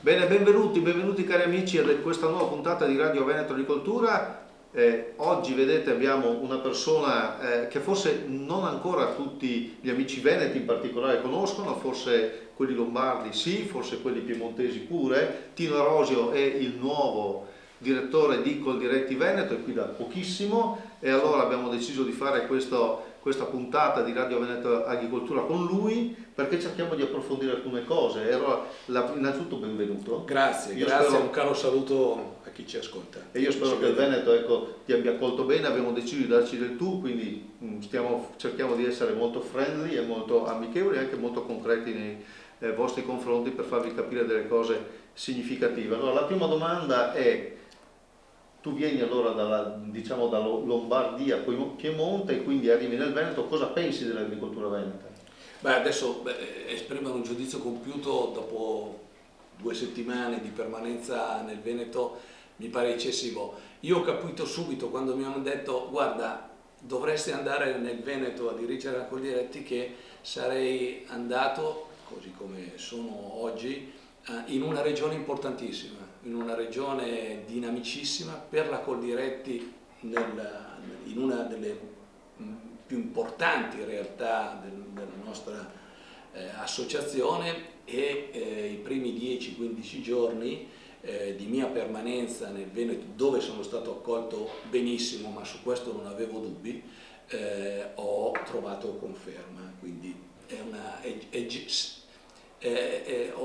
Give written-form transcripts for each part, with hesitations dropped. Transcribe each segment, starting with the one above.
Bene, benvenuti cari amici a questa nuova puntata di Radio Veneto Agricoltura. Oggi vedete abbiamo una persona che forse non ancora tutti gli amici veneti in particolare conoscono, forse quelli lombardi sì, forse quelli piemontesi pure. Tino Arosio è il nuovo direttore di Coldiretti Veneto, è qui da pochissimo e allora abbiamo deciso di fare questa puntata di Radio Veneto Agricoltura con lui perché cerchiamo di approfondire alcune cose. E allora, innanzitutto benvenuto. Grazie, Spero, un caro saluto a chi ci ascolta. e io spero che il Veneto ti abbia accolto bene, abbiamo deciso di darci del tu, quindi cerchiamo di essere molto friendly e molto amichevoli e anche molto concreti nei vostri confronti per farvi capire delle cose significative. Allora, la prima domanda è: tu vieni allora dalla Lombardia, poi Piemonte e quindi arrivi nel Veneto, cosa pensi dell'agricoltura veneta? Adesso esprimere un giudizio compiuto dopo 2 settimane di permanenza nel Veneto mi pare eccessivo. Io ho capito subito quando mi hanno detto guarda, dovresti andare nel Veneto a dirigere la Coldiretti, che sarei andato, così come sono oggi, in una regione importantissima, in una regione dinamicissima per la Coldiretti, in una delle più importanti realtà della nostra associazione, e i primi 10-15 giorni di mia permanenza nel Veneto, dove sono stato accolto benissimo, ma su questo non avevo dubbi, ho trovato conferma. Quindi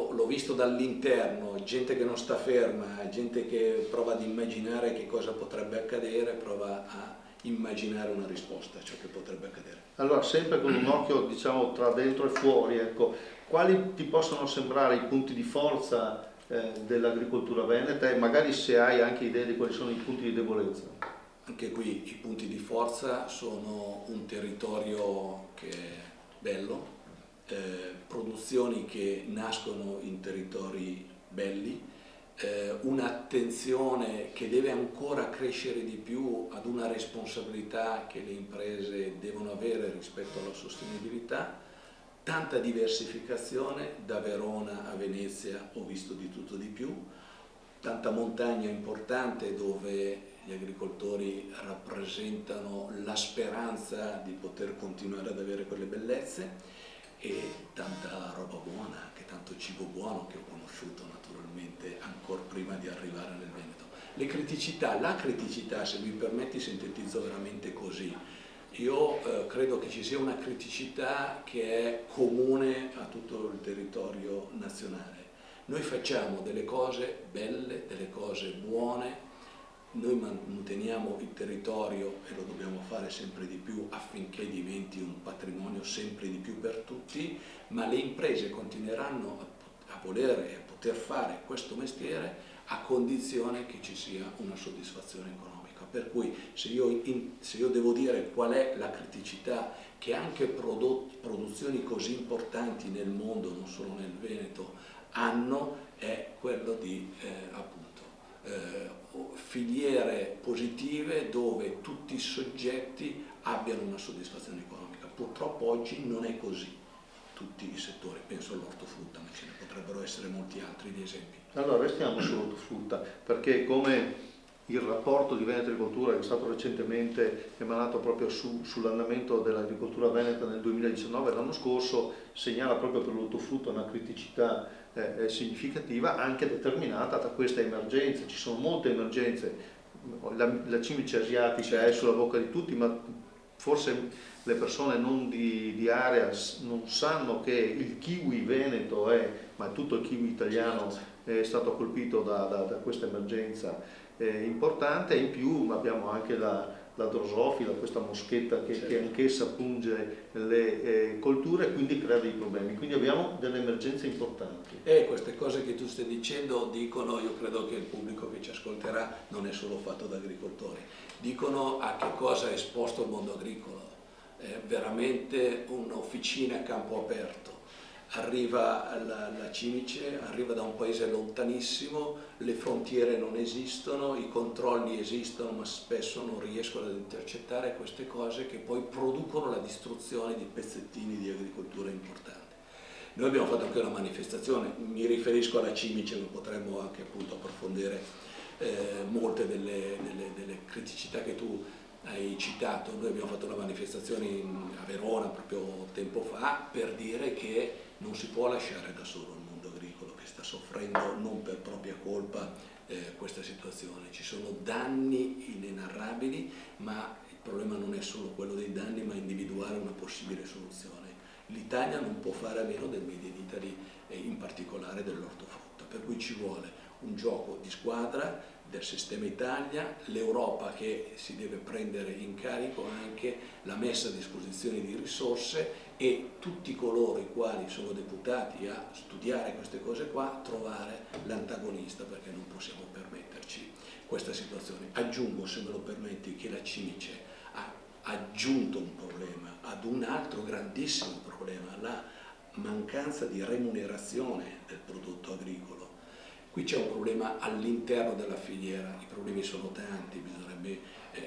l'ho visto dall'interno, gente che non sta ferma, gente che prova ad immaginare che cosa potrebbe accadere, prova a immaginare una risposta a ciò che potrebbe accadere. Allora, sempre con un occhio diciamo tra dentro e fuori, ecco, quali ti possono sembrare i punti di forza dell'agricoltura veneta e magari se hai anche idee di quali sono i punti di debolezza? Anche qui i punti di forza sono un territorio che è bello, produzioni che nascono in territori belli, un'attenzione che deve ancora crescere di più ad una responsabilità che le imprese devono avere rispetto alla sostenibilità, tanta diversificazione, da Verona a Venezia ho visto di tutto di più, tanta montagna importante dove gli agricoltori rappresentano la speranza di poter continuare ad avere quelle bellezze, e tanta roba buona, anche tanto cibo buono che ho conosciuto naturalmente ancora prima di arrivare nel Veneto. La criticità, se mi permetti, sintetizzo veramente così. Io credo che ci sia una criticità che è comune a tutto il territorio nazionale. Noi facciamo delle cose belle, delle cose buone. Noi manteniamo il territorio e lo dobbiamo fare sempre di più affinché diventi un patrimonio sempre di più per tutti, ma le imprese continueranno a volere e a poter fare questo mestiere a condizione che ci sia una soddisfazione economica. Per cui se io devo dire qual è la criticità che anche produzioni così importanti nel mondo, non solo nel Veneto, hanno, è quello di filiere positive dove tutti i soggetti abbiano una soddisfazione economica. Purtroppo oggi non è così tutti i settori, penso all'ortofrutta, ma ce ne potrebbero essere molti altri di esempi. Allora restiamo sull'ortofrutta, perché come il rapporto di Veneto Agricoltura che è stato recentemente emanato proprio sull'andamento dell'agricoltura veneta nel 2019, l'anno scorso, segnala proprio per l'ortofrutta una criticità significativa, anche determinata da queste emergenze. Ci sono molte emergenze, la cimice asiatica è sulla bocca di tutti, ma forse le persone non di area non sanno che il kiwi veneto ma tutto il kiwi italiano è stato colpito da questa emergenza importante. In più abbiamo anche la drosofila, questa moschetta che anch'essa punge le colture e quindi crea dei problemi. Quindi abbiamo delle emergenze importanti. Queste cose che tu stai dicendo dicono, io credo che il pubblico che ci ascolterà non è solo fatto da agricoltori, dicono a che cosa è esposto il mondo agricolo. È veramente un'officina a campo aperto. Arriva la cimice, arriva da un paese lontanissimo, le frontiere non esistono, i controlli esistono ma spesso non riescono ad intercettare queste cose che poi producono la distruzione di pezzettini di agricoltura importante. Noi abbiamo fatto anche una manifestazione, mi riferisco alla Cimice, ma potremmo anche appunto approfondire molte delle criticità che tu hai citato. Noi abbiamo fatto una manifestazione a Verona proprio tempo fa per dire che non si può lasciare da solo il mondo agricolo, che sta soffrendo non per propria colpa questa situazione. Ci sono danni inenarrabili, ma il problema non è solo quello dei danni, ma individuare una possibile soluzione. L'Italia non può fare a meno del Made in Italy e in particolare dell'ortofrutta, per cui ci vuole un gioco di squadra del sistema Italia, l'Europa che si deve prendere in carico anche la messa a disposizione di risorse e tutti coloro i quali sono deputati a studiare queste cose qua, trovare l'antagonista, perché non possiamo permetterci questa situazione. Aggiungo, se me lo permetti, che la Cimice ha aggiunto un problema ad un altro grandissimo problema, la mancanza di remunerazione del prodotto agricolo. Qui c'è un problema all'interno della filiera, i problemi sono tanti, bisognerebbe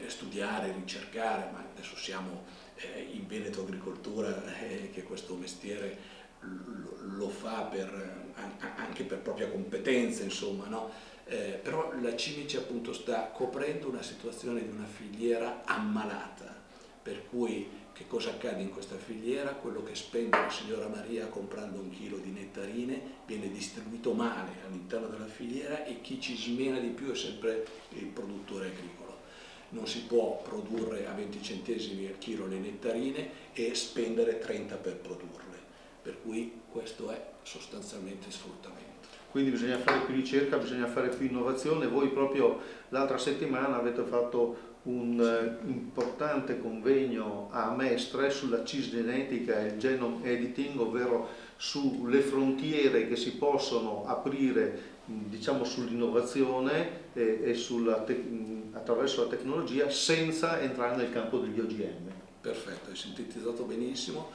studiare, ricercare, ma adesso siamo in Veneto Agricoltura che questo mestiere lo fa anche per propria competenza, insomma, no? Però la Cimice appunto sta coprendo una situazione di una filiera ammalata, per cui che cosa accade in questa filiera? Quello che spende la signora Maria comprando 1 chilo di nettarine viene distribuito male all'interno della filiera e chi ci smena di più è sempre il produttore agricolo. Non si può produrre a 20 centesimi al chilo le nettarine e spendere 30 per produrle, per cui questo è sostanzialmente sfruttamento. Quindi bisogna fare più ricerca, bisogna fare più innovazione. Voi proprio l'altra settimana avete fatto un importante convegno a Mestre sulla cisgenetica e il genome editing, ovvero sulle frontiere che si possono aprire, diciamo, sull'innovazione e attraverso la tecnologia senza entrare nel campo degli OGM. Perfetto, hai sintetizzato benissimo.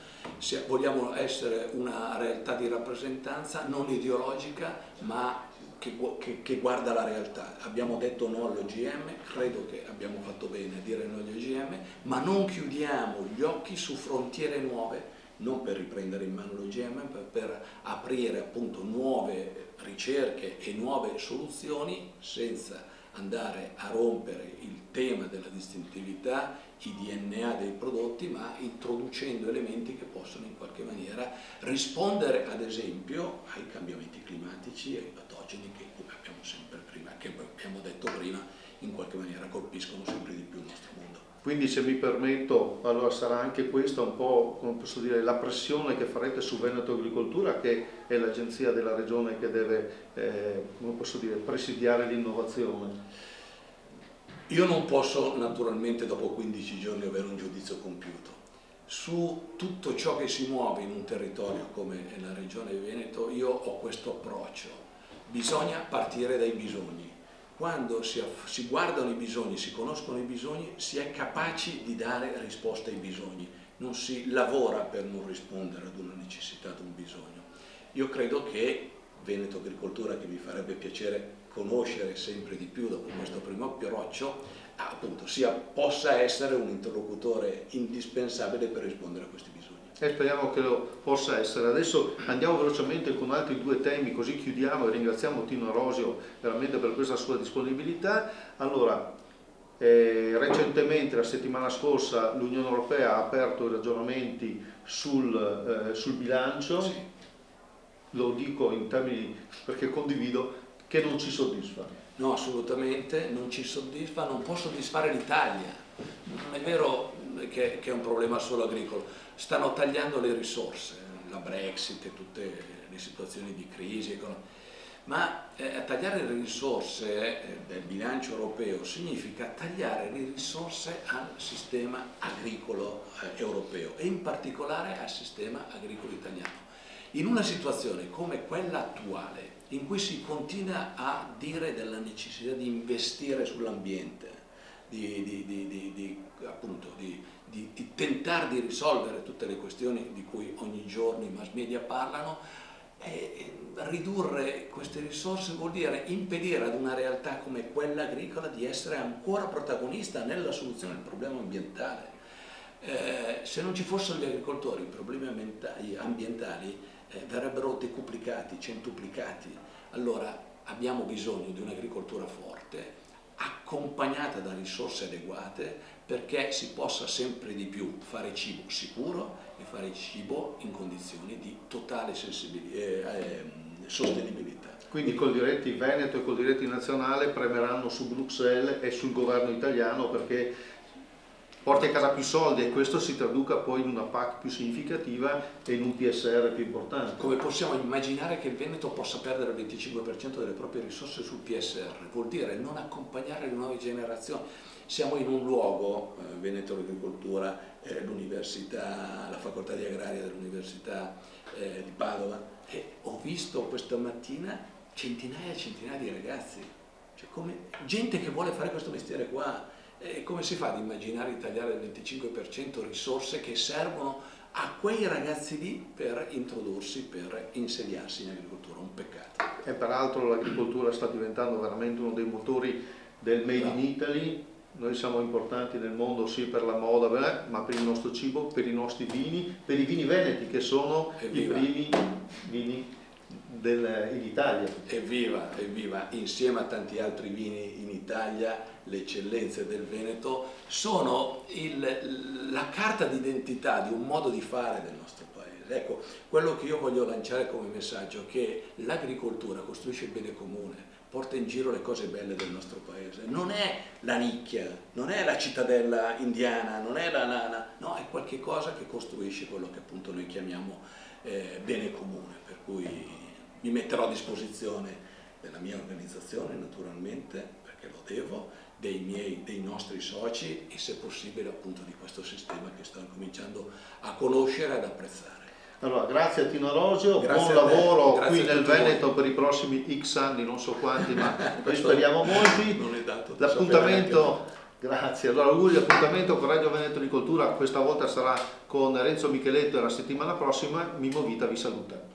Vogliamo essere una realtà di rappresentanza non ideologica, ma che guarda la realtà. Abbiamo detto no all'OGM, credo che abbiamo fatto bene a dire no agli OGM, ma non chiudiamo gli occhi su frontiere nuove, non per riprendere in mano l'OGM, ma per aprire appunto nuove ricerche e nuove soluzioni senza andare a rompere il tema della distintività, i DNA dei prodotti, ma introducendo elementi che possono in qualche maniera rispondere ad esempio ai cambiamenti climatici e ai patogeni che, come abbiamo detto prima, in qualche maniera colpiscono sempre di più il nostro mondo. Quindi, se mi permetto, allora sarà anche questa un po', come posso dire, la pressione che farete su Veneto Agricoltura, che è l'agenzia della regione che deve, come posso dire, presidiare l'innovazione. Io non posso naturalmente dopo 15 giorni avere un giudizio compiuto. Su tutto ciò che si muove in un territorio come la regione Veneto io ho questo approccio. Bisogna partire dai bisogni. Quando si guardano i bisogni, si conoscono i bisogni, si è capaci di dare risposta ai bisogni. Non si lavora per non rispondere ad una necessità, ad un bisogno. Io credo che Veneto Agricoltura, che mi farebbe piacere conoscere sempre di più dopo questo primo approccio, appunto possa essere un interlocutore indispensabile per rispondere a questi bisogni. E speriamo che lo possa essere. Adesso andiamo velocemente con altri 2 temi, così chiudiamo, e ringraziamo Tino Arosio veramente per questa sua disponibilità. Allora, recentemente, la settimana scorsa, l'Unione Europea ha aperto i ragionamenti sul bilancio. Sì. Lo dico in termini, perché condivido, che non ci soddisfa. No, assolutamente non ci soddisfa, non può soddisfare l'Italia. Non è vero che è un problema solo agricolo, stanno tagliando le risorse, la Brexit e tutte le situazioni di crisi, ma tagliare le risorse del bilancio europeo significa tagliare le risorse al sistema agricolo europeo e in particolare al sistema agricolo italiano. In una situazione come quella attuale, in cui si continua a dire della necessità di investire sull'ambiente, di tentare di risolvere tutte le questioni di cui ogni giorno i mass media parlano, ridurre queste risorse vuol dire impedire ad una realtà come quella agricola di essere ancora protagonista nella soluzione del problema ambientale. Se non ci fossero gli agricoltori, i problemi ambientali verrebbero decuplicati, centuplicati. Allora abbiamo bisogno di un'agricoltura forte, accompagnata da risorse adeguate, perché si possa sempre di più fare cibo sicuro e fare cibo in condizioni di totale sostenibilità. Quindi Coldiretti Veneto e Coldiretti Nazionale premeranno su Bruxelles e sul governo italiano perché porti a casa più soldi e questo si traduca poi in una PAC più significativa e in un PSR più importante. Come possiamo immaginare che il Veneto possa perdere il 25% delle proprie risorse sul PSR? Vuol dire non accompagnare le nuove generazioni. Siamo in un luogo, Veneto Agricoltura, l'università, la facoltà di agraria dell'Università di Padova, e ho visto questa mattina centinaia e centinaia di ragazzi, cioè gente che vuole fare questo mestiere qua. Come si fa ad immaginare di tagliare il 25% risorse che servono a quei ragazzi lì per introdursi, per insediarsi in agricoltura? Un peccato. E peraltro l'agricoltura sta diventando veramente uno dei motori del Made in Italy. Noi siamo importanti nel mondo sì per la moda, ma per il nostro cibo, per i nostri vini, per i vini veneti che sono i primi vini in Italia. Evviva, evviva! Insieme a tanti altri vini in Italia, le eccellenze del Veneto sono la carta d'identità di un modo di fare del nostro paese. Ecco, quello che io voglio lanciare come messaggio è che l'agricoltura costruisce il bene comune, porta in giro le cose belle del nostro paese. Non è la nicchia, non è la cittadella indiana, non è la nana, no, è qualche cosa che costruisce quello che appunto noi chiamiamo bene comune, per cui mi metterò a disposizione della mia organizzazione naturalmente, perché lo devo, dei nostri soci e se possibile appunto di questo sistema che sto cominciando a conoscere e ad apprezzare. Allora, grazie a Tino Arosio, Grazie buon a te, lavoro grazie qui a nel tutti Veneto voi. per i prossimi X anni, non so quanti, ma noi speriamo molti. Non è dato, L'appuntamento, grazie, allora auguri, l'appuntamento con Radio Veneto Agricoltura questa volta sarà con Renzo Micheletto e la settimana prossima Mimo Vita vi saluta.